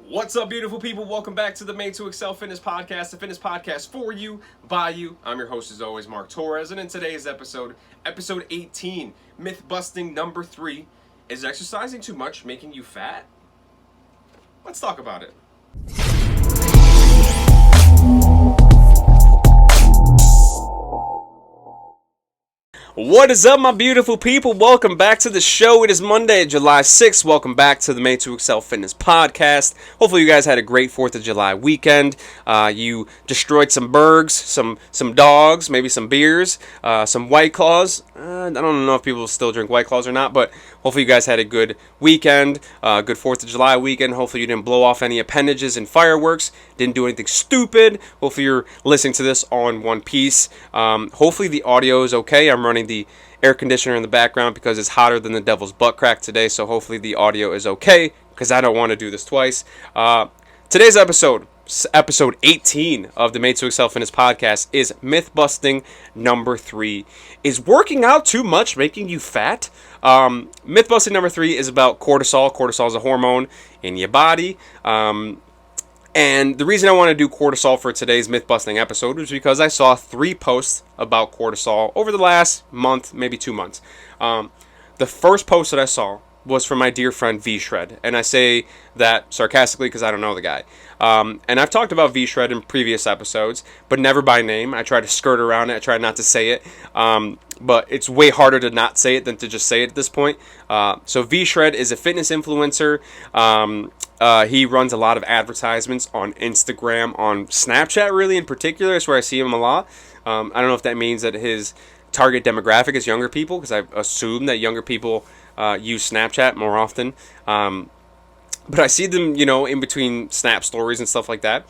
What's up, beautiful people? Welcome back to the Made to Excel Fitness Podcast, the fitness podcast for you, by you. I'm your host, as always, Mark Torres, and in today's episode 18, Mythbusting number 3, is exercising too much making you fat? Let's talk about it. What is up, my beautiful people? Welcome back to the show. It is Monday, July 6th. Welcome back to the Made to Excel Fitness Podcast. Hopefully you guys had a great 4th of July weekend. You destroyed some burgers, some dogs, maybe some beers, some White Claws. I don't know if people still drink White Claws or not, but hopefully you guys had a good weekend, good 4th of July weekend. Hopefully you didn't blow off any appendages and fireworks, didn't do anything stupid. Hopefully you're listening to this all in one piece. Hopefully the audio is okay. I'm running the air conditioner in the background because it's hotter than the devil's butt crack today, so hopefully the audio is okay because I don't want to do this twice. Today's episode 18 of the Made to Excel Fitness Podcast is Mythbusting number 3. Is working out too much making you fat? Mythbusting number 3 is about cortisol. Cortisol is a hormone in your body. And the reason I want to do cortisol for today's Mythbusting episode was because I saw 3 posts about cortisol over the last month, maybe 2 months. The first post that I saw was from my dear friend V-Shred. And I say that sarcastically because I don't know the guy. And I've talked about V-Shred in previous episodes, but never by name. I try to skirt around it. I try not to say it. But it's way harder to not say it than to just say it at this point. So V-Shred is a fitness influencer. He runs a lot of advertisements on Instagram, on Snapchat really in particular. That's where I see him a lot. I don't know if that means that his target demographic is younger people, because I assume that younger people use Snapchat more often. But I see them, in between Snap stories and stuff like that.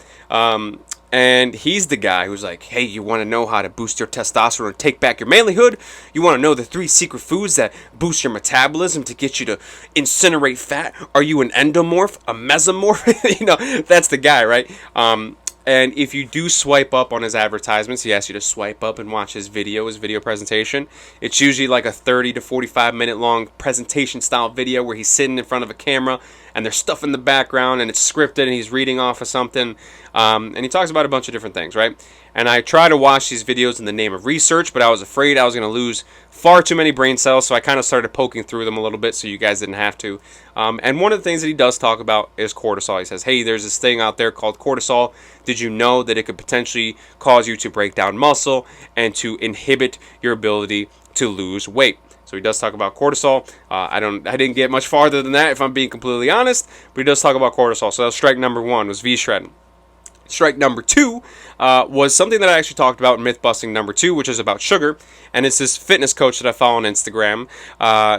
And he's the guy who's like, hey, you want to know how to boost your testosterone and take back your manlyhood? You want to know the 3 secret foods that boost your metabolism to get you to incinerate fat? Are you an endomorph? A mesomorph? That's the guy, right? And if you do swipe up on his advertisements, he asks you to swipe up and watch his video presentation. It's usually like a 30 to 45 minute long presentation style video where he's sitting in front of a camera and there's stuff in the background and it's scripted and he's reading off of something. And he talks about a bunch of different things, right? And I try to watch these videos in the name of research, but I was afraid I was going to lose far too many brain cells, so I kind of started poking through them a little bit so you guys didn't have to. And one of the things that he does talk about is cortisol. He says, hey, there's this thing out there called cortisol. Did you know that it could potentially cause you to break down muscle and to inhibit your ability to lose weight? So he does talk about cortisol. I didn't get much farther than that, if I'm being completely honest, but he does talk about cortisol. So that was strike number 1, was V-Shred. Strike number 2 was something that I actually talked about in Mythbusting number 2, which is about sugar. And it's this fitness coach that I follow on Instagram.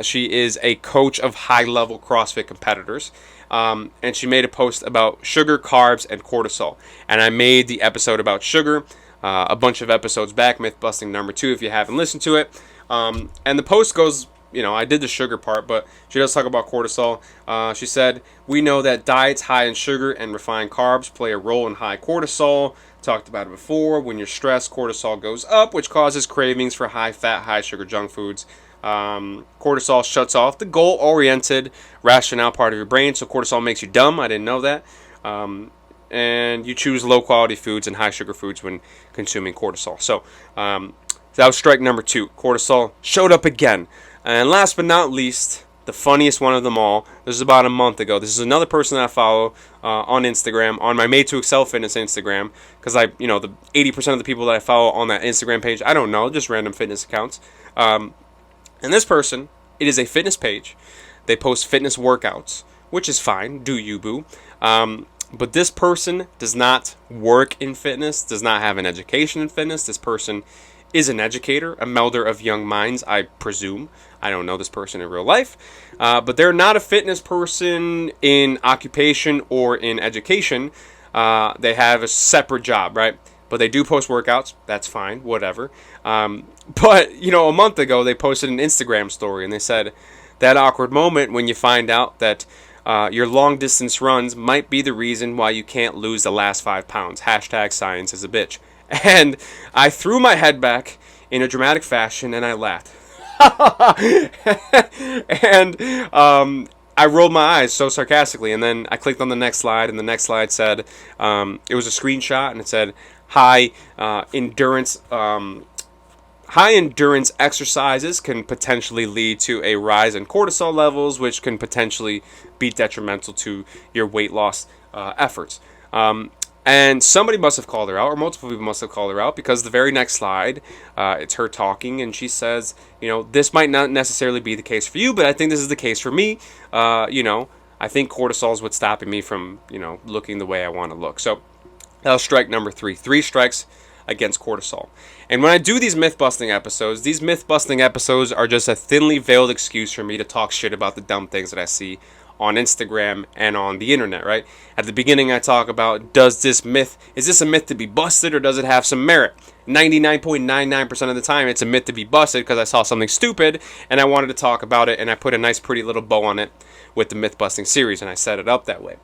She is a coach of high-level CrossFit competitors. And she made a post about sugar, carbs, and cortisol. And I made the episode about sugar a bunch of episodes back, Mythbusting number 2, if you haven't listened to it. And the post goes, I did the sugar part, but she does talk about cortisol. She said, we know that diets high in sugar and refined carbs play a role in high cortisol. Talked about it before. When you're stressed, cortisol goes up, which causes cravings for high-fat, high-sugar junk foods. Cortisol shuts off the goal-oriented rationale part of your brain, so cortisol makes you dumb. I didn't know that. And you choose low-quality foods and high-sugar foods when consuming cortisol. So that was strike number 2. Cortisol showed up again. And last but not least, the funniest one of them all, this is about a month ago. This is another person that I follow on Instagram, on my Made to Excel Fitness Instagram, because the 80% of the people that I follow on that Instagram page, I don't know, just random fitness accounts. And this person, it is a fitness page. They post fitness workouts, which is fine, do you, boo. But this person does not work in fitness, does not have an education in fitness. This person is an educator, a melder of young minds, I presume. I don't know this person in real life. But they're not a fitness person in occupation or in education. They have a separate job, right? But they do post workouts. That's fine, whatever. But, a month ago, they posted an Instagram story, and they said, that awkward moment when you find out that your long-distance runs might be the reason why you can't lose the last 5 pounds. Hashtag science is a bitch. And I threw my head back in a dramatic fashion, and I laughed. And I rolled my eyes so sarcastically, and then I clicked on the next slide, and the next slide said, it was a screenshot, and it said, high endurance exercises can potentially lead to a rise in cortisol levels, which can potentially be detrimental to your weight loss efforts. And somebody must have called her out, or multiple people must have called her out, because the very next slide, it's her talking, and she says, this might not necessarily be the case for you, but I think this is the case for me. I think cortisol is what's stopping me from, looking the way I want to look. So that was strike number 3. 3 strikes against cortisol. And when I do these myth-busting episodes are just a thinly veiled excuse for me to talk shit about the dumb things that I see on Instagram and on the internet, right? At the beginning, I talk about, is this a myth to be busted, or does it have some merit? 99.99% of the time, it's a myth to be busted, because I saw something stupid, and I wanted to talk about it, and I put a nice, pretty little bow on it with the myth-busting series, and I set it up that way.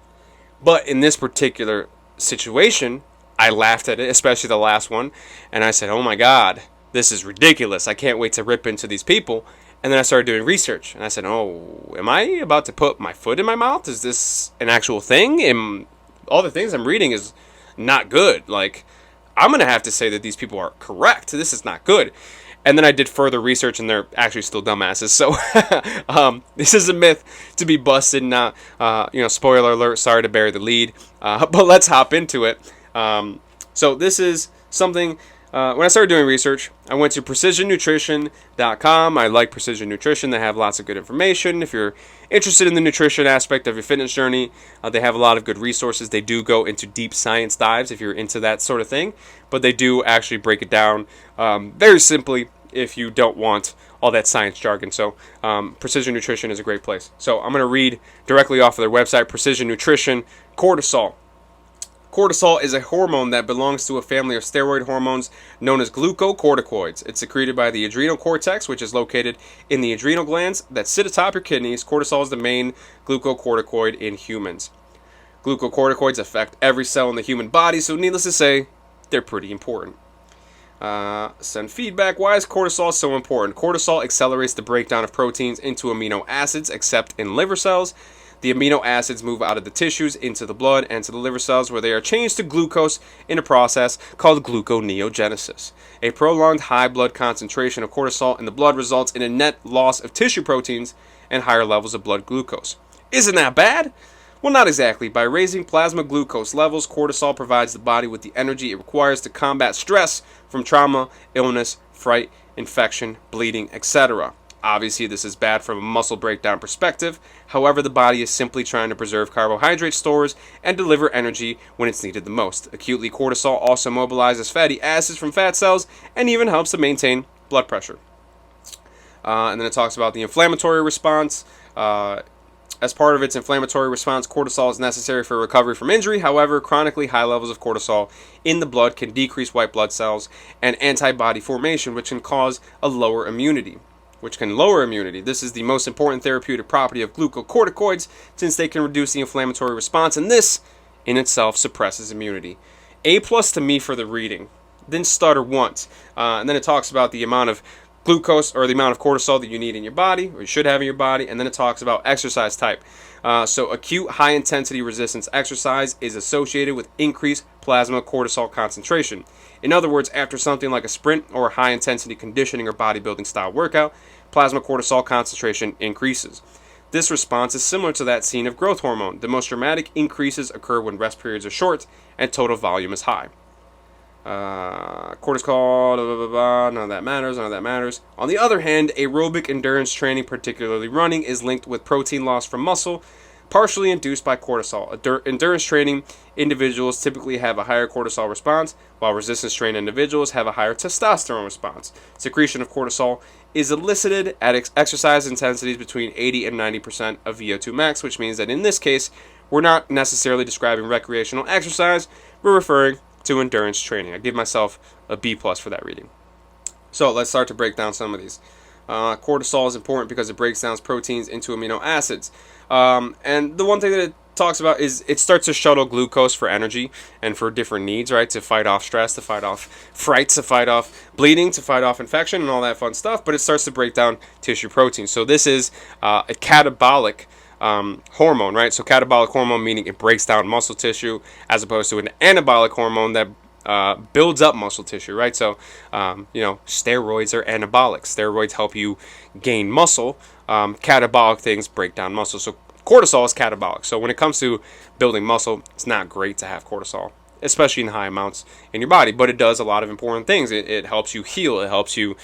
But in this particular situation, I laughed at it, especially the last one, and I said, oh my God, this is ridiculous. I can't wait to rip into these people. And then I started doing research, and I said, oh, am I about to put my foot in my mouth? Is this an actual thing? All the things I'm reading is not good. Like, I'm going to have to say that these people are correct. This is not good. And then I did further research, and they're actually still dumbasses. So this is a myth to be busted. Not, spoiler alert, sorry to bury the lead. But let's hop into it. So this is something... when I started doing research, I went to precisionnutrition.com. I like Precision Nutrition. They have lots of good information. If you're interested in the nutrition aspect of your fitness journey, they have a lot of good resources. They do go into deep science dives if you're into that sort of thing, but they do actually break it down very simply if you don't want all that science jargon. So Precision Nutrition is a great place. So I'm going to read directly off of their website, Precision Nutrition, cortisol. Cortisol is a hormone that belongs to a family of steroid hormones known as glucocorticoids. It's secreted by the adrenal cortex, which is located in the adrenal glands that sit atop your kidneys. Cortisol is the main glucocorticoid in humans. Glucocorticoids affect every cell in the human body, so needless to say, they're pretty important. Send feedback. Why is cortisol so important? Cortisol accelerates the breakdown of proteins into amino acids, except in liver cells. The amino acids move out of the tissues into the blood and to the liver cells, where they are changed to glucose in a process called gluconeogenesis. A prolonged high blood concentration of cortisol in the blood results in a net loss of tissue proteins and higher levels of blood glucose. Isn't that bad? Well, not exactly. By raising plasma glucose levels, cortisol provides the body with the energy it requires to combat stress from trauma, illness, fright, infection, bleeding, etc. Obviously, this is bad from a muscle breakdown perspective. However, the body is simply trying to preserve carbohydrate stores and deliver energy when it's needed the most. Acutely, cortisol also mobilizes fatty acids from fat cells and even helps to maintain blood pressure. And then it talks about the inflammatory response. As part of its inflammatory response, cortisol is necessary for recovery from injury. However, chronically high levels of cortisol in the blood can decrease white blood cells and antibody formation, which can lower immunity. This is the most important therapeutic property of glucocorticoids, since they can reduce the inflammatory response, and this in itself suppresses immunity. A+ to me for the reading. Didn't stutter once. And then it talks about the amount of glucose, or the amount of cortisol that you need in your body, or you should have in your body, and then it talks about exercise type. So acute high-intensity resistance exercise is associated with increased plasma cortisol concentration. In other words, after something like a sprint or a high-intensity conditioning or bodybuilding style workout, plasma cortisol concentration increases. This response is similar to that seen of growth hormone. The most dramatic increases occur when rest periods are short and total volume is high. Cortisol, none of that matters. On the other hand, aerobic endurance training, particularly running, is linked with protein loss from muscle, partially induced by cortisol. Endurance training individuals typically have a higher cortisol response, while resistance trained individuals have a higher testosterone response. Secretion of cortisol is elicited at exercise intensities between 80 and 90% of VO2 max, which means that in this case, we're not necessarily describing recreational exercise, we're referring to endurance training. I give myself a B+ for that reading. So let's start to break down some of these. Cortisol is important because it breaks down proteins into amino acids. And the one thing that it talks about is it starts to shuttle glucose for energy and for different needs, right? To fight off stress, to fight off fright, to fight off bleeding, to fight off infection and all that fun stuff. But it starts to break down tissue proteins. So this is a catabolic hormone, right? So catabolic hormone meaning it breaks down muscle tissue, as opposed to an anabolic hormone that builds up muscle tissue, right? So, steroids are anabolic. Steroids help you gain muscle. Catabolic things break down muscle. So cortisol is catabolic. So when it comes to building muscle, it's not great to have cortisol, especially in high amounts in your body. But it does a lot of important things. It helps you heal. It helps you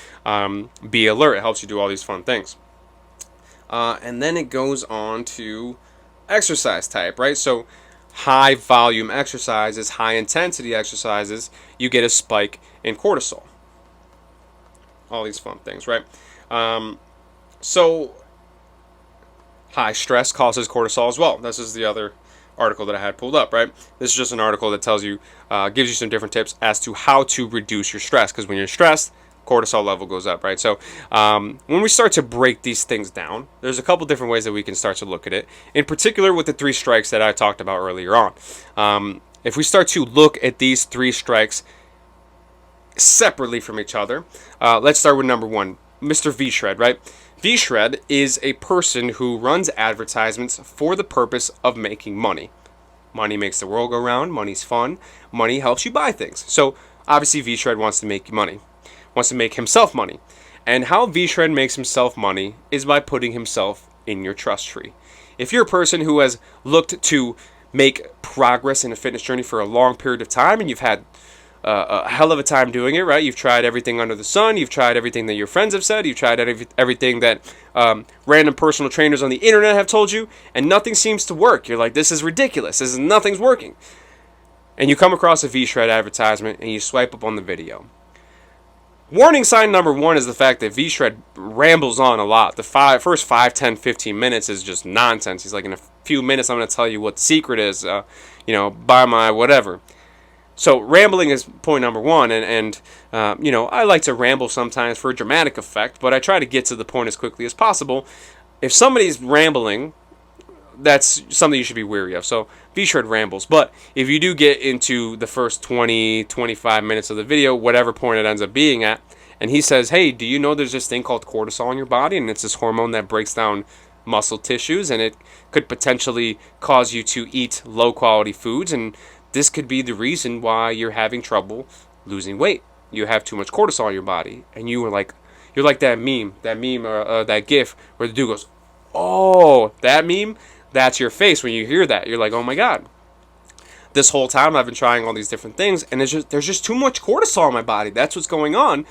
be alert. It helps you do all these fun things. And then it goes on to exercise type, right? So high volume exercises, high intensity exercises, you get a spike in cortisol. All these fun things, right? So high stress causes cortisol as well. This is the other article that I had pulled up, right? This is just an article that tells you, gives you some different tips as to how to reduce your stress, because when you're stressed, cortisol level goes up, right? So when we start to break these things down, there's a couple different ways that we can start to look at it. In particular, with the 3 strikes that I talked about earlier on. If we start to look at these 3 strikes separately from each other, let's start with number 1, Mr. V-Shred, right? V-Shred is a person who runs advertisements for the purpose of making money. Money makes the world go round. Money's fun. Money helps you buy things. So obviously V-Shred wants to make money. Wants to make himself money. And how V-Shred makes himself money is by putting himself in your trust tree. If you're a person who has looked to make progress in a fitness journey for a long period of time, and you've had a hell of a time doing it, right? You've tried everything under the sun. You've tried everything that your friends have said. You've tried everything that random personal trainers on the internet have told you, and nothing seems to work. You're like, this is ridiculous. Nothing's working. And you come across a V-Shred advertisement, and you swipe up on the video. Warning sign number 1 is the fact that V-Shred rambles on a lot. The first 5, 10, 15 minutes is just nonsense. He's like, in a few minutes, I'm going to tell you what the secret is, buy my whatever. So rambling is point number 1, and I like to ramble sometimes for a dramatic effect, but I try to get to the point as quickly as possible. If somebody's rambling, that's something you should be wary of. So V-Shred rambles. But if you do get into the first 20, 25 minutes of the video, whatever point it ends up being at, and he says, hey, do you know there's this thing called cortisol in your body, and it's this hormone that breaks down muscle tissues, and it could potentially cause you to eat low-quality foods, and this could be the reason why you're having trouble losing weight. You have too much cortisol in your body. And you're like that meme or that GIF where the dude goes, oh, that meme? That's your face when you hear that. You're like, oh my God. This whole time I've been trying all these different things, and there's just too much cortisol in my body. That's what's going on.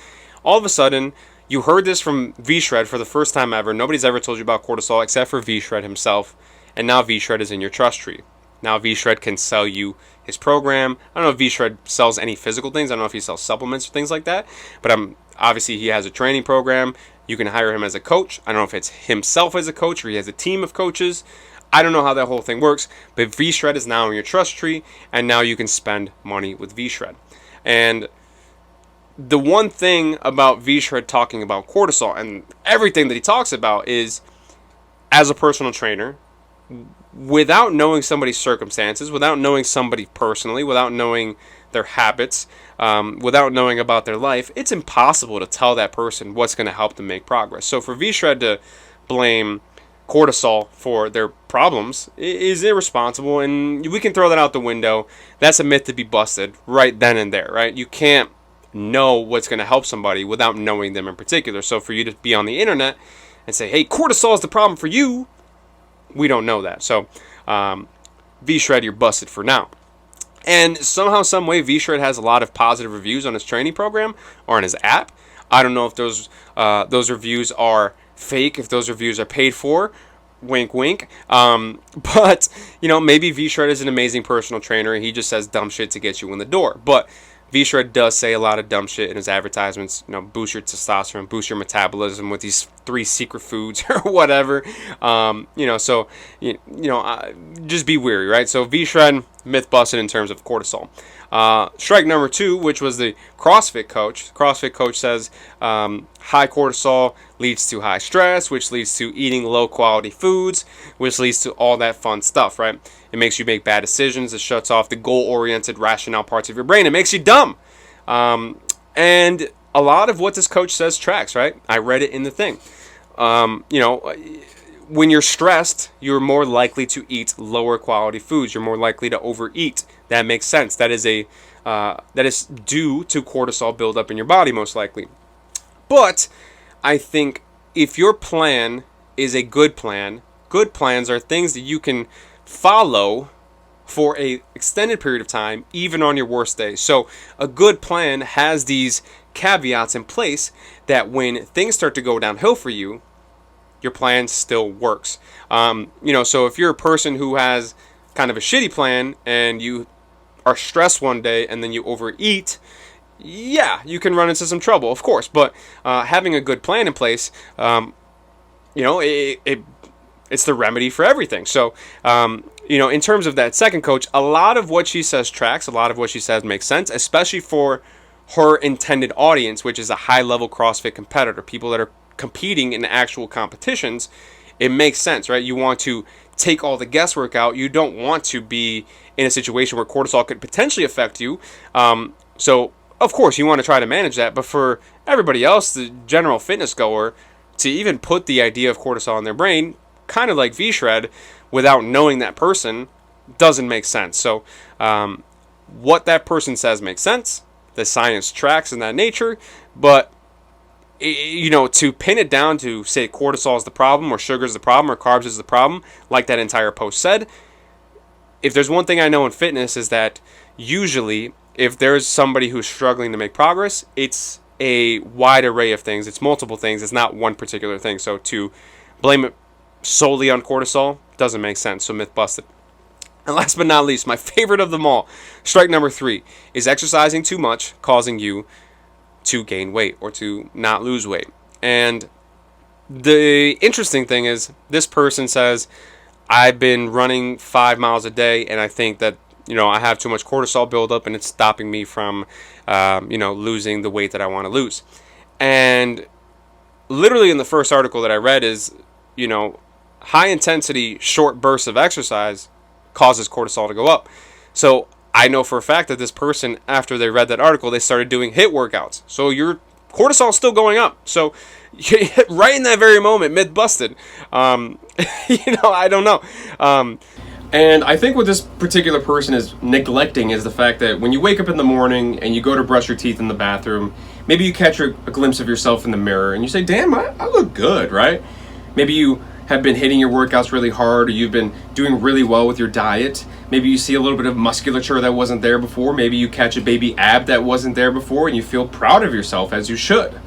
All of a sudden, you heard this from V-Shred for the first time ever. Nobody's ever told you about cortisol except for V-Shred himself. And now V-Shred is in your trust tree. Now V-Shred can sell you his program. I don't know if V-Shred sells any physical things. I don't know if he sells supplements or things like that. But obviously he has a training program. You can hire him as a coach. I don't know if it's himself as a coach or he has a team of coaches. I don't know how that whole thing works. But V-Shred is now in your trust tree. And now you can spend money with V-Shred. And the one thing about V-Shred talking about cortisol and everything that he talks about is, as a personal trainer, without knowing somebody's circumstances, without knowing somebody personally, without knowing their habits, without knowing about their life, it's impossible to tell that person what's going to help them make progress. So for V-Shred to blame cortisol for their problems is irresponsible, and we can throw that out the window. That's a myth to be busted right then and there, right? You can't know what's going to help somebody without knowing them in particular. So for you to be on the internet and say, hey, cortisol is the problem for you, we don't know that. So V-Shred, you're busted for now. And somehow, some way, V-Shred has a lot of positive reviews on his training program or on his app. I don't know if those reviews are fake, if those reviews are paid for. Wink, wink. But, maybe V-Shred is an amazing personal trainer and he just says dumb shit to get you in the door. But V-Shred does say a lot of dumb shit in his advertisements. Boost your testosterone, boost your metabolism with these 3 secret foods or whatever. So just be wary, right? So V-Shred, Mythbustin in terms of cortisol. Strike number 2, which was the CrossFit coach. CrossFit coach says high cortisol leads to high stress, which leads to eating low quality foods, which leads to all that fun stuff, right? It makes you make bad decisions. It shuts off the goal-oriented, rationale parts of your brain. It makes you dumb. And a lot of what this coach says tracks, right? I read it in the thing. when you're stressed, you're more likely to eat lower quality foods. You're more likely to overeat. That makes sense. That is due to cortisol buildup in your body, most likely. But I think if your plan is a good plan, good plans are things that you can follow for a extended period of time, even on your worst days. So a good plan has these caveats in place that when things start to go downhill for you, your plan still works. So if you're a person who has kind of a shitty plan and you are stressed one day and then you overeat, yeah, you can run into some trouble, of course. But having a good plan in place, it's the remedy for everything. So, in terms of that second coach, a lot of what she says tracks, a lot of what she says makes sense, especially for her intended audience, which is a high-level CrossFit competitor, people that are competing in actual competitions. It makes sense, right? You want to take all the guesswork out. You don't want to be in a situation where cortisol could potentially affect you. So, of course, you want to try to manage that. But for everybody else, the general fitness goer, to even put the idea of cortisol in their brain, kind of like V-Shred, without knowing that person, doesn't make sense. So what that person says makes sense. The science tracks in that nature. But, to pin it down to say cortisol is the problem, or sugar is the problem, or carbs is the problem, like that entire post said, if there's one thing I know in fitness is that usually if there's somebody who's struggling to make progress, it's a wide array of things. It's multiple things. It's not one particular thing. So to blame it solely on cortisol doesn't make sense. So myth busted. And last but not least, my favorite of them all, strike number 3, is exercising too much causing you to gain weight or to not lose weight. And the interesting thing is, this person says, I've been running 5 miles a day and I think that I have too much cortisol buildup and it's stopping me from losing the weight that I want to lose. And literally in the first article that I read is, high intensity short bursts of exercise causes cortisol to go up. So I know for a fact that this person, after they read that article, they started doing HIIT workouts. So your cortisol is still going up. So right in that very moment, myth busted. I don't know. And I think what this particular person is neglecting is the fact that when you wake up in the morning and you go to brush your teeth in the bathroom, maybe you catch a glimpse of yourself in the mirror and you say, damn, I look good, right? Maybe you have been hitting your workouts really hard, or you've been doing really well with your diet. Maybe you see a little bit of musculature that wasn't there before. Maybe you catch a baby ab that wasn't there before and you feel proud of yourself, as you should.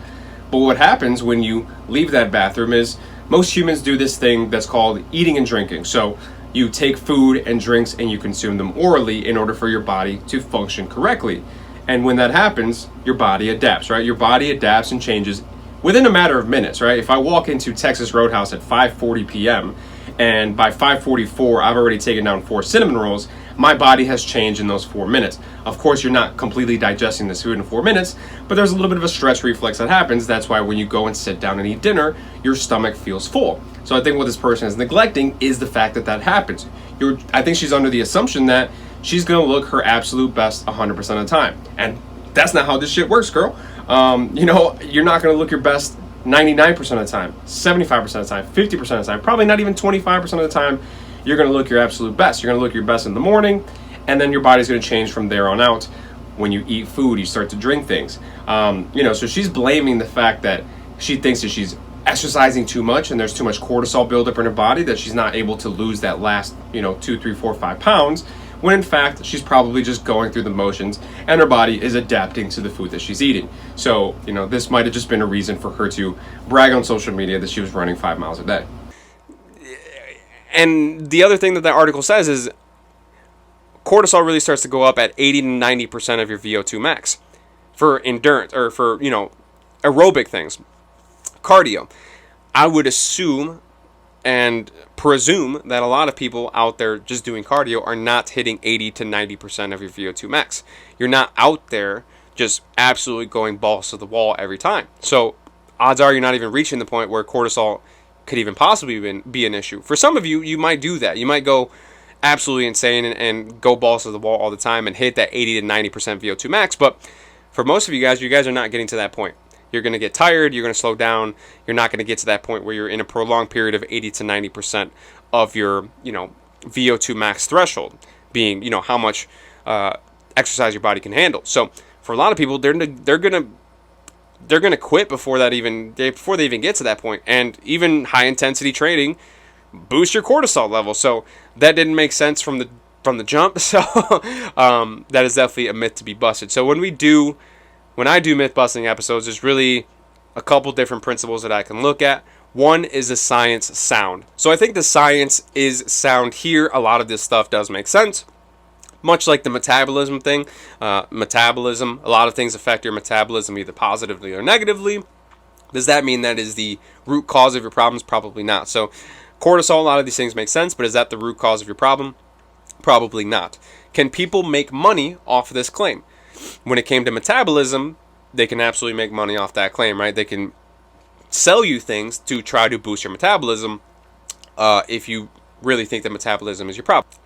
But what happens when you leave that bathroom is most humans do this thing that's called eating and drinking. So you take food and drinks and you consume them orally in order for your body to function correctly. And when that happens, your body adapts, right? Your body adapts and changes within a matter of minutes, right? If I walk into Texas Roadhouse at 5:40 p.m. and by 5:44 I've already taken down 4 cinnamon rolls, my body has changed in those 4 minutes. Of course, you're not completely digesting this food in 4 minutes, but there's a little bit of a stretch reflex that happens. That's why when you go and sit down and eat dinner, your stomach feels full. So I think what this person is neglecting is the fact that that happens. I think she's under the assumption that she's going to look her absolute best 100% of the time. And that's not how this shit works, girl. You're not going to look your best 99% of the time, 75% of the time, 50% of the time, probably not even 25% of the time. You're going to look your absolute best. You're going to look your best in the morning, and then your body's going to change from there on out. When you eat food, you start to drink things. So she's blaming the fact that she thinks that she's exercising too much and there's too much cortisol buildup in her body, that she's not able to lose that last 2, 3, 4, 5 pounds, when in fact she's probably just going through the motions and her body is adapting to the food that she's eating. So this might have just been a reason for her to brag on social media that she was running 5 miles a day. And the other thing that article says is cortisol really starts to go up at 80 to 90% of your VO2 max for endurance, or for aerobic things. Cardio. I would assume and presume that a lot of people out there just doing cardio are not hitting 80 to 90% of your VO2 max. You're not out there just absolutely going balls to the wall every time. So odds are you're not even reaching the point where cortisol could even possibly be an issue. For some of you, you might do that. You might go absolutely insane and go balls to the wall all the time and hit that 80 to 90% VO2 max. But for most of you guys are not getting to that point. You're going to get tired. You're going to slow down. You're not going to get to that point where you're in a prolonged period of 80 to 90% of your, VO2 max threshold, being, how much exercise your body can handle. So for a lot of people, they're gonna quit before they even get to that point. And even high intensity training boosts your cortisol level. So that didn't make sense from the jump. So that is definitely a myth to be busted. So when I do myth busting episodes, there's really a couple different principles that I can look at. One is the science sound. So I think the science is sound here. A lot of this stuff does make sense. Much like the metabolism thing, a lot of things affect your metabolism either positively or negatively. Does that mean that is the root cause of your problems? Probably not. So cortisol, a lot of these things make sense, but is that the root cause of your problem? Probably not. Can people make money off of this claim? When it came to metabolism, they can absolutely make money off that claim, right? They can sell you things to try to boost your metabolism if you really think that metabolism is your problem.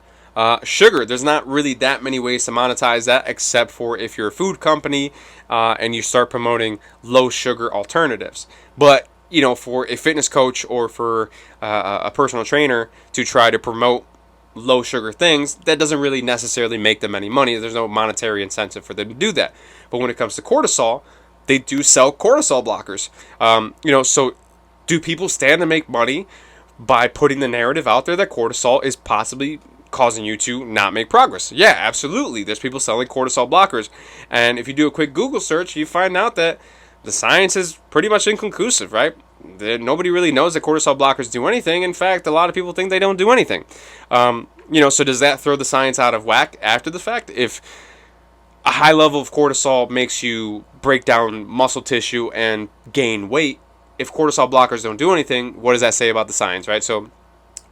Sugar, there's not really that many ways to monetize that except for if you're a food company and you start promoting low sugar alternatives. But, for a fitness coach or for a personal trainer to try to promote low sugar things, that doesn't really necessarily make them any money. There's no monetary incentive for them to do that. But when it comes to cortisol, they do sell cortisol blockers. So do people stand to make money by putting the narrative out there that cortisol is possibly causing you to not make progress? Yeah, absolutely. There's people selling cortisol blockers. And if you do a quick Google search, you find out that the science is pretty much inconclusive, right? Nobody really knows that cortisol blockers do anything. In fact, a lot of people think they don't do anything. So does that throw the science out of whack after the fact? If a high level of cortisol makes you break down muscle tissue and gain weight, if cortisol blockers don't do anything, what does that say about the science, right? So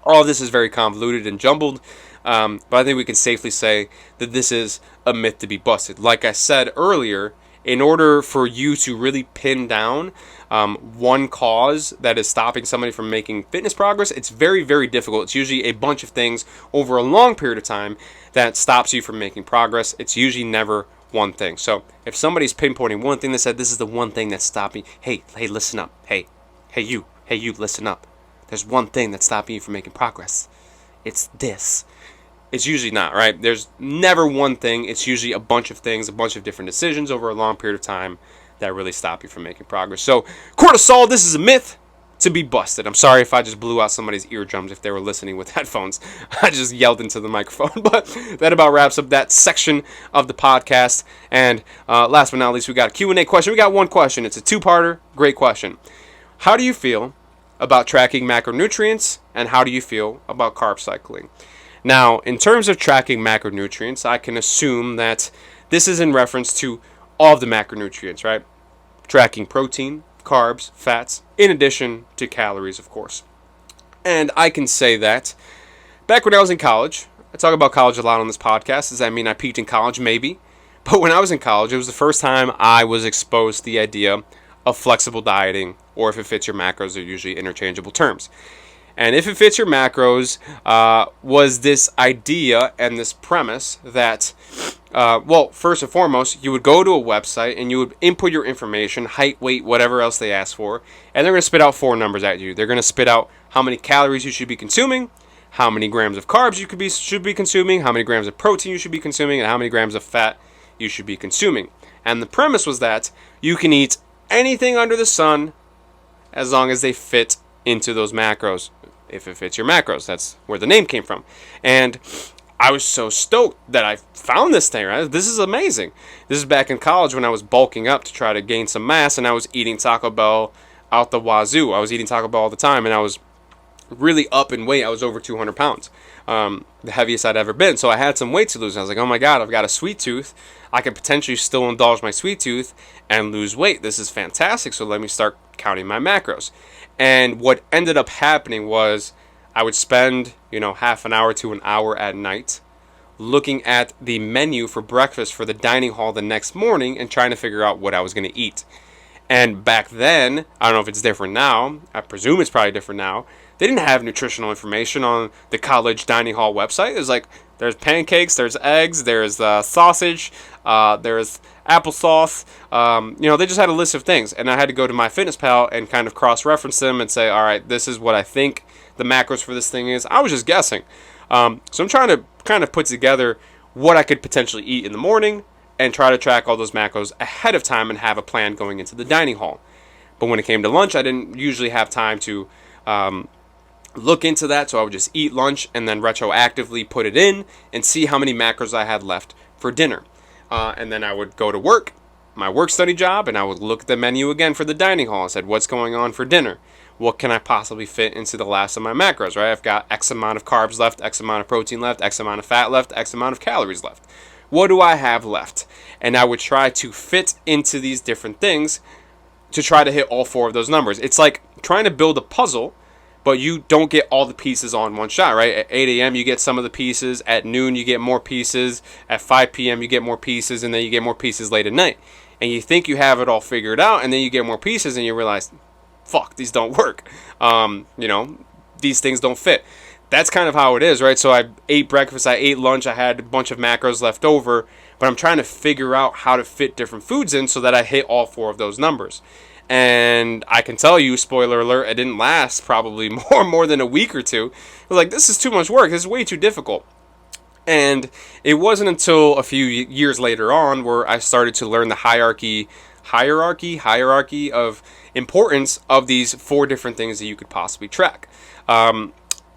all of this is very convoluted and jumbled, but I think we can safely say that this is a myth to be busted. Like I said earlier, in order for you to really pin down one cause that is stopping somebody from making fitness progress, it's very, very difficult. It's usually a bunch of things over a long period of time that stops you from making progress. It's usually never one thing. So if somebody's pinpointing one thing that said, this is the one thing that's stopping, hey, listen up. Hey, you, listen up. There's one thing that's stopping you from making progress. It's this. It's usually not, right? There's never one thing. It's usually a bunch of things, a bunch of different decisions over a long period of time that really stop you from making progress. So cortisol, this is a myth to be busted. I'm sorry if I just blew out somebody's eardrums if they were listening with headphones. I just yelled into the microphone. But that about wraps up that section of the podcast. And last but not least, we got a Q&A question. We got one question. It's a two-parter. Great question. How do you feel about tracking macronutrients, and how do you feel about carb cycling? Now, in terms of tracking macronutrients, I can assume that this is in reference to all of the macronutrients, right? Tracking protein, carbs, fats, in addition to calories, of course. And I can say that back when I was in college, I talk about college a lot on this podcast. Does that mean I peaked in college? Maybe. But when I was in college, it was the first time I was exposed to the idea of flexible dieting, or if it fits your macros, they're usually interchangeable terms. And if it fits your macros was this idea and this premise that, first and foremost, you would go to a website and you would input your information, height, weight, whatever else they ask for, and they're going to spit out four numbers at you. They're going to spit out how many calories you should be consuming, how many grams of carbs you should be consuming, how many grams of protein you should be consuming, and how many grams of fat you should be consuming. And the premise was that you can eat anything under the sun as long as they fit into those macros. If it fits your macros, that's where the name came from. And I was so stoked that I found this thing, right? This is amazing. This is back in college when I was bulking up to try to gain some mass, and I was eating Taco Bell out the wazoo. I was eating Taco Bell all the time, and I was really up in weight. I was over 200 pounds, the heaviest I'd ever been. So I had some weight to lose. I was like, oh my God, I've got a sweet tooth. I could potentially still indulge my sweet tooth and lose weight. This is fantastic. So let me start counting my macros. And what ended up happening was I would spend, half an hour to an hour at night looking at the menu for breakfast for the dining hall the next morning and trying to figure out what I was going to eat. And back then, I don't know if it's different now, I presume it's probably different now, they didn't have nutritional information on the college dining hall website. It was like, There's pancakes, there's eggs, there's sausage, there's applesauce. They just had a list of things, and I had to go to MyFitnessPal and kind of cross-reference them and say, all right, this is what I think the macros for this thing is. I was just guessing. So I'm trying to kind of put together what I could potentially eat in the morning and try to track all those macros ahead of time and have a plan going into the dining hall. But when it came to lunch, I didn't usually have time to look into that, so I would just eat lunch and then retroactively put it in and see how many macros I had left for dinner. And then I would go to work, my work study job, and I would look at the menu again for the dining hall and said, what's going on for dinner? What can I possibly fit into the last of my macros, right? I've got X amount of carbs left, X amount of protein left, X amount of fat left, X amount of calories left. What do I have left? And I would try to fit into these different things to try to hit all 4 of those numbers. It's like trying to build a puzzle, but you don't get all the pieces on one shot, right? At 8 a.m. you get some of the pieces. At noon you get more pieces. At 5 p.m. you get more pieces, and then you get more pieces late at night. And you think you have it all figured out, and then you get more pieces, and you realize, fuck, these don't work. These things don't fit. That's kind of how it is, right? So I ate breakfast, I ate lunch, I had a bunch of macros left over, but I'm trying to figure out how to fit different foods in so that I hit all 4 of those numbers. And I can tell you, spoiler alert, it didn't last probably more than a week or two. I was like, this is too much work. This is way too difficult. And it wasn't until a few years later on where I started to learn the hierarchy of importance of these 4 different things that you could possibly track.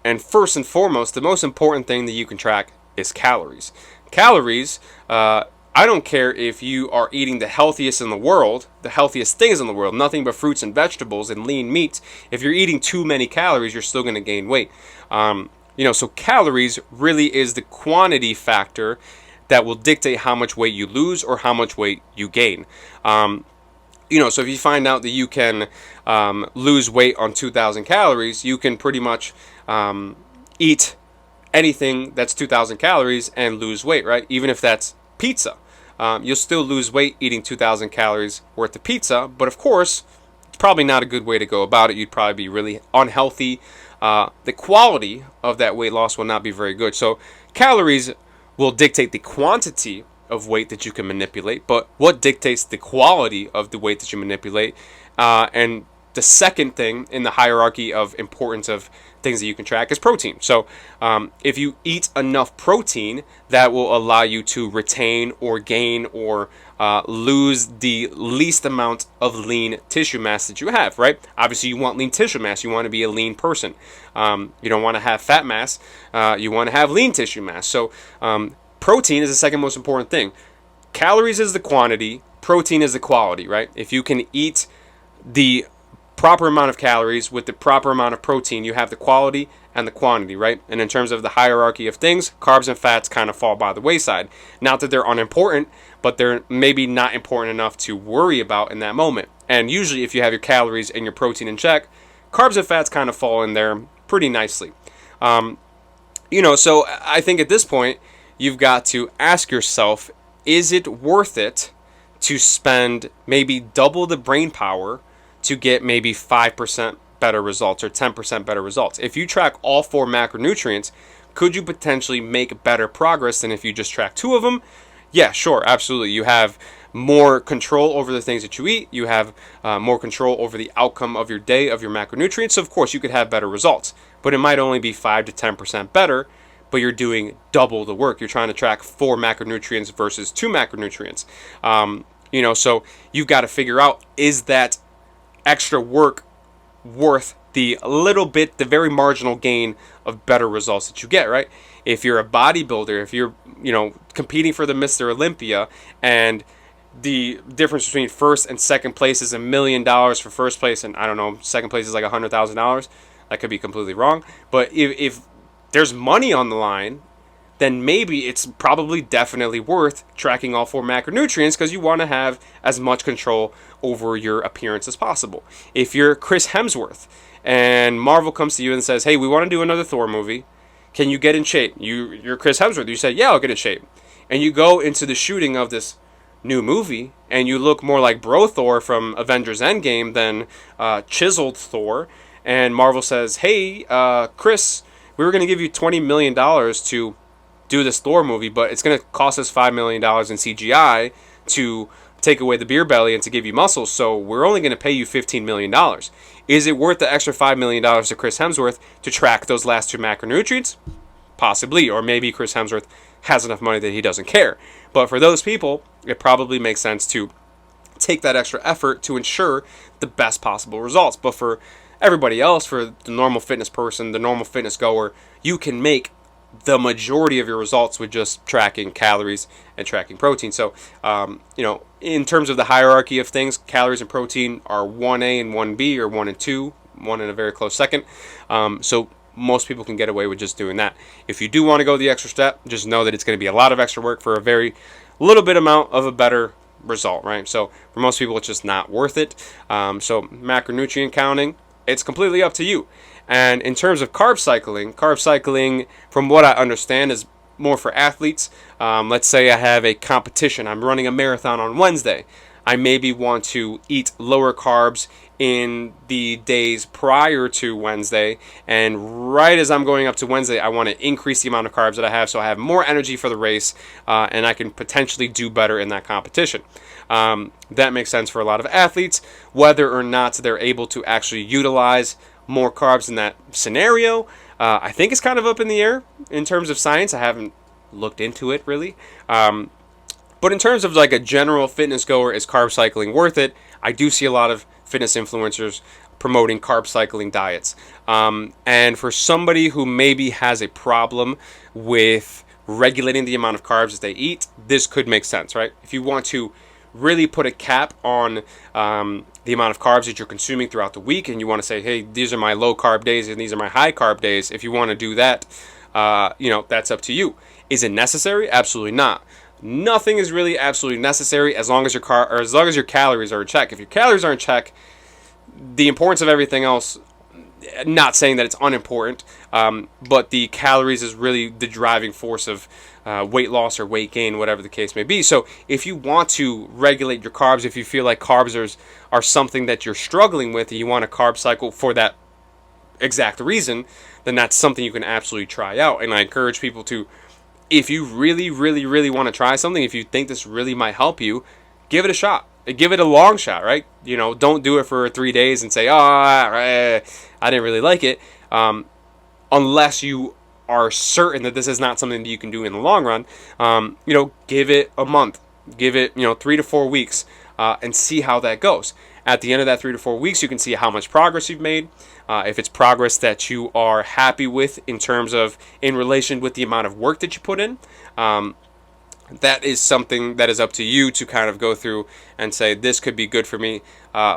And first and foremost, the most important thing that you can track is calories. Calories, I don't care if you are eating the healthiest in the world, the healthiest things in the world, nothing but fruits and vegetables and lean meats. If you're eating too many calories, you're still going to gain weight. So calories really is the quantity factor that will dictate how much weight you lose or how much weight you gain. So if you find out that you can lose weight on 2,000 calories, you can pretty much eat anything that's 2,000 calories and lose weight, right? Even if that's pizza. You'll still lose weight eating 2,000 calories worth of pizza, but of course, it's probably not a good way to go about it. You'd probably be really unhealthy. The quality of that weight loss will not be very good. So calories will dictate the quantity of weight that you can manipulate, but what dictates the quality of the weight that you manipulate? And the second thing in the hierarchy of importance of things that you can track is protein. So if you eat enough protein, that will allow you to retain or gain or lose the least amount of lean tissue mass that you have, right? Obviously, you want lean tissue mass. You want to be a lean person. You don't want to have fat mass. You want to have lean tissue mass. So protein is the second most important thing. Calories is the quantity. Protein is the quality, right? If you can eat the proper amount of calories with the proper amount of protein, you have the quality and the quantity, right? And in terms of the hierarchy of things, carbs and fats kind of fall by the wayside. Not that they're unimportant, but they're maybe not important enough to worry about in that moment. And usually if you have your calories and your protein in check, carbs and fats kind of fall in there pretty nicely. So I think at this point, you've got to ask yourself, is it worth it to spend maybe double the brain power to get maybe 5% better results or 10% better results? If you track all 4 macronutrients, could you potentially make better progress than if you just track 2 of them? Yeah, sure, absolutely. You have more control over the things that you eat. You have more control over the outcome of your day, of your macronutrients. So of course, you could have better results, but it might only be 5 to 10% better, but you're doing double the work. You're trying to track 4 macronutrients versus 2 macronutrients. So you've got to figure out, is that extra work worth the very marginal gain of better results that you get, right? If you're a bodybuilder, if you're, competing for the Mr. Olympia, and the difference between first and second place is $1 million for first place, and I don't know, second place is like $100,000. That could be completely wrong. But if there's money on the line, then maybe it's probably definitely worth tracking all 4 macronutrients because you want to have as much control over your appearance as possible. If you're Chris Hemsworth and Marvel comes to you and says, hey, we want to do another Thor movie, can you get in shape? You're Chris Hemsworth. You say, yeah, I'll get in shape. And you go into the shooting of this new movie and you look more like Bro Thor from Avengers Endgame than chiseled Thor. And Marvel says, hey, Chris, we were going to give you $20 million to do this Thor movie, but it's going to cost us $5 million in CGI to take away the beer belly and to give you muscles, so we're only going to pay you $15 million. Is it worth the extra $5 million to Chris Hemsworth to track those last 2 macronutrients? Possibly, or maybe Chris Hemsworth has enough money that he doesn't care. But for those people, it probably makes sense to take that extra effort to ensure the best possible results. But for everybody else, for the normal fitness person, the normal fitness goer, you can make the majority of your results with just tracking calories and tracking protein. So, in terms of the hierarchy of things, calories and protein are 1A and 1B, or 1 and 2, 1 in a very close second. So most people can get away with just doing that. If you do want to go the extra step, just know that it's going to be a lot of extra work for a very little bit amount of a better result, right? So for most people, it's just not worth it. So macronutrient counting, it's completely up to you. And in terms of carb cycling, from what I understand, is more for athletes. Let's say I have a competition. I'm running a marathon on Wednesday. I maybe want to eat lower carbs in the days prior to Wednesday, and right as I'm going up to Wednesday, I want to increase the amount of carbs that I have so I have more energy for the race, and I can potentially do better in that competition. That makes sense for a lot of athletes. Whether or not they're able to actually utilize more carbs in that scenario, I think it's kind of up in the air in terms of science. I haven't looked into it really. But in terms of like a general fitness goer, is carb cycling worth it? I do see a lot of fitness influencers promoting carb cycling diets. And for somebody who maybe has a problem with regulating the amount of carbs that they eat, this could make sense, right? If you want to really put a cap on the amount of carbs that you're consuming throughout the week, and you want to say, hey, these are my low carb days and these are my high carb days, if you want to do that, that's up to you. Is it necessary? Absolutely not. Nothing is really absolutely necessary as long as your calories are in check. If your calories are in check, the importance of everything else, not saying that it's unimportant, but the calories is really the driving force of weight loss or weight gain, whatever the case may be. So if you want to regulate your carbs, if you feel like carbs are something that you're struggling with and you want a carb cycle for that exact reason, then that's something you can absolutely try out. And I encourage people to, if you really, really, really want to try something, if you think this really might help you, give it a shot. Give it a long shot, right? Don't do it for 3 days and say, I didn't really like it. Unless you are certain that this is not something that you can do in the long run. Give it a month. Give it, 3 to 4 weeks and see how that goes. At the end of that 3 to 4 weeks, you can see how much progress you've made. If it's progress that you are happy with in relation with the amount of work that you put in, that is something that is up to you to kind of go through and say, this could be good for me,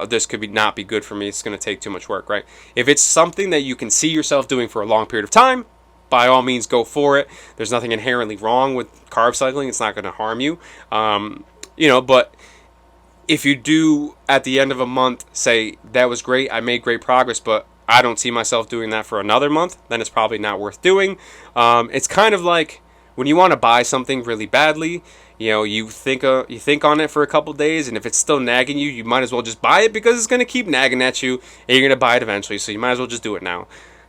this could not be good for me, it's going to take too much work, right? If it's something that you can see yourself doing for a long period of time, by all means go for it. There's nothing inherently wrong with carb cycling. It's not going to harm you. But if you do at the end of a month say, that was great, I made great progress, but I don't see myself doing that for another month, then it's probably not worth doing. It's kind of like when you want to buy something really badly, you think on it for a couple days, and if it's still nagging you, you might as well just buy it because it's going to keep nagging at you, and you're going to buy it eventually, so you might as well just do it now.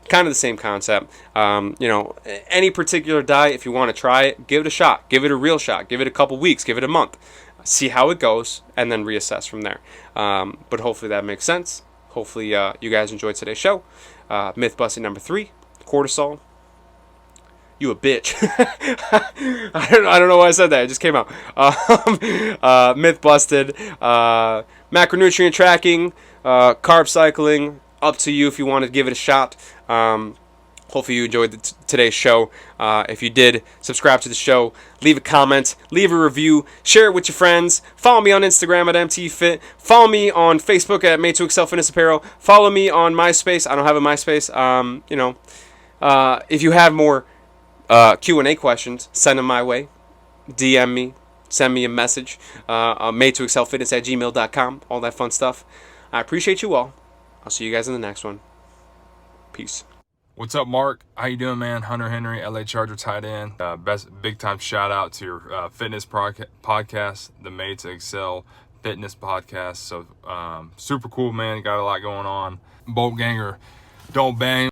Kind of the same concept. Any particular diet, if you want to try it, give it a shot. Give it a real shot. Give it a couple weeks. Give it a month. See how it goes, and then reassess from there. But hopefully that makes sense. Hopefully you guys enjoyed today's show. Mythbustin number 3, cortisol. You a bitch. I don't know why I said that. It just came out. Mythbusted. Macronutrient tracking. Carb cycling. Up to you if you want to give it a shot. Hopefully you enjoyed today's show. If you did, subscribe to the show. Leave a comment. Leave a review. Share it with your friends. Follow me on Instagram at MTFit. Follow me on Facebook at Made to Excel Fitness Apparel. Follow me on MySpace. I don't have a MySpace. If you have more Q&A questions, send them my way. DM me. Send me a message. madetoexcelfitness@gmail.com. All that fun stuff. I appreciate you all. I'll see you guys in the next one. Peace. What's up, Mark? How you doing, man? Hunter Henry, LA Charger tight end. Best big time shout out to your fitness podcast, the Made to Excel Fitness Podcast. So super cool, man. Got a lot going on. Bolt ganger, don't bang.